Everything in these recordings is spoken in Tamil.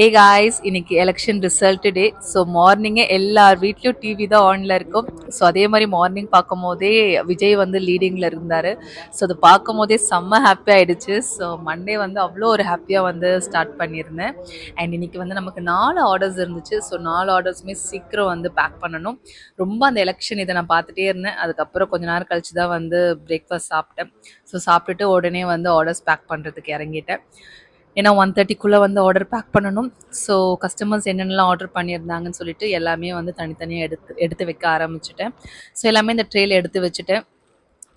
ஏ காய்ஸ், இன்னைக்கு எலெக்ஷன் ரிசல்ட் டே. ஸோ மார்னிங்கே எல்லார் வீட்லேயும் டிவி தான் ஆனில் இருக்கும். ஸோ அதே மாதிரி மார்னிங் பார்க்கும் போதே விஜய் வந்து லீடிங்கில் இருந்தார். ஸோ அதை பார்க்கும் போதே செம்ம ஹாப்பி ஆகிடுச்சு. ஸோ மண்டே வந்து அவ்வளோ ஒரு ஹாப்பியாக வந்து ஸ்டார்ட் பண்ணியிருந்தேன். அண்ட் இன்னைக்கு வந்து நமக்கு 4 ஆர்டர்ஸ் இருந்துச்சு. ஸோ 4 ஆர்டர்ஸுமே சீக்கிரம் வந்து பேக் பண்ணணும். ரொம்ப அந்த எலெக்ஷன் இதை நான் பார்த்துட்டே இருந்தேன். அதுக்கப்புறம் கொஞ்ச நேரம் கழிச்சு தான் வந்து பிரேக்ஃபாஸ்ட் சாப்பிட்டேன். ஸோ சாப்பிட்டுட்டு உடனே வந்து ஆர்டர்ஸ் பேக் பண்ணுறதுக்கு இறங்கிட்டேன். ஏன்னா 1:30க்குள்ளே வந்து ஆர்டர் பேக் பண்ணணும். ஸோ கஸ்டமர்ஸ் என்னென்னலாம் ஆர்டர் பண்ணியிருந்தாங்கன்னு சொல்லிட்டு எல்லாமே வந்து தனித்தனியாக எடுத்து வைக்க ஆரம்பிச்சிட்டேன். ஸோ எல்லாமே இந்த ட்ரேயில் எடுத்து வச்சுட்டேன்.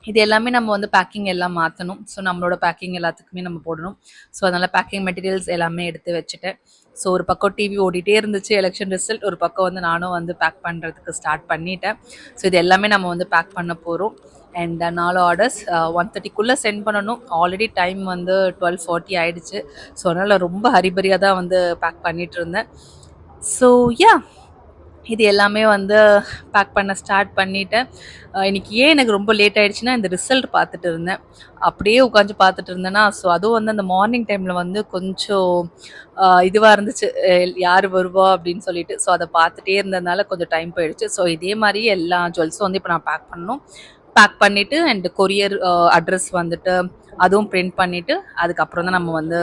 இது எல்லாமே நம்ம வந்து பேக்கிங் எல்லாம் மாற்றணும். ஸோ நம்மளோட பேக்கிங் எல்லாத்துக்குமே நம்ம போடணும். ஸோ அதனால் பேக்கிங் மெட்டீரியல்ஸ் எல்லாமே எடுத்து வச்சுட்டேன். ஸோ ஒரு பக்கம் டிவி ஓடிட்டே இருந்துச்சு எலெக்ஷன் ரிசல்ட், ஒரு பக்கம் வந்து நானும் வந்து பேக் பண்ணுறதுக்கு ஸ்டார்ட் பண்ணிட்டேன். ஸோ இது எல்லாமே நம்ம வந்து பேக் பண்ண போகிறோம். அண்ட் 4 ஆர்டர்ஸ் 1:30க்குள்ளே சென்ட் பண்ணணும். ஆல்ரெடி டைம் வந்து 12:40 ஆகிடுச்சு. ஸோ அதனால் ரொம்ப ஹரிபரியாக தான் வந்து பேக் பண்ணிகிட்டு இருந்தேன். ஸோ யா, இது எல்லாமே வந்து பேக் பண்ண ஸ்டார்ட் பண்ணிட்டேன். இன்னைக்கு ஏன் எனக்கு ரொம்ப லேட் ஆகிடுச்சுன்னா, இந்த ரிசல்ட் பார்த்துட்டு இருந்தேன். அப்படியே உட்காந்து பார்த்துட்டு இருந்தேன்னா, ஸோ அதுவும் வந்து அந்த மார்னிங் டைமில் வந்து கொஞ்சம் இதுவாக இருந்துச்சு, யார் வருவா அப்படின்னு சொல்லிட்டு. ஸோ அதை பார்த்துட்டே இருந்ததுனால கொஞ்சம் டைம் போயிடுச்சு. ஸோ இதே மாதிரி எல்லா ஜுவல்ஸும் வந்து இப்போ நான் பேக் பண்ணணும். பேக் பண்ணிவிட்டு அண்ட் கொரியர் அட்ரஸ் வந்துட்டு அதுவும் பிரிண்ட் பண்ணிவிட்டு அதுக்கப்புறம் தான் நம்ம வந்து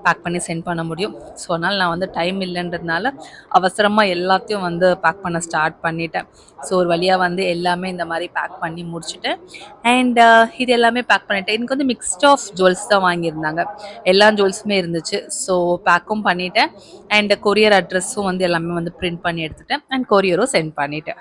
பேக் பண்ணி சென்ட் பண்ண முடியும். ஸோ அதனால் நான் வந்து டைம் இல்லைன்றதுனால அவசரமாக எல்லாத்தையும் வந்து பேக் பண்ண ஸ்டார்ட் பண்ணிட்டேன். ஸோ ஒரு வழியாக வந்து எல்லாமே இந்த மாதிரி பேக் பண்ணி முடிச்சுட்டேன். அண்ட் இது எல்லாமே பேக் பண்ணிட்டேன். எனக்கு வந்து மிக்ஸ்ட் ஆஃப் ஜுவல்ஸ் தான் வாங்கியிருந்தாங்க. எல்லா ஜுவல்ஸுமே இருந்துச்சு. ஸோ பேக்கும் பண்ணிட்டேன். அண்ட் கொரியர் அட்ரஸும் வந்து எல்லாமே வந்து பிரிண்ட் பண்ணி எடுத்துட்டேன். அண்ட் கொரியரும் சென்ட் பண்ணிட்டேன்.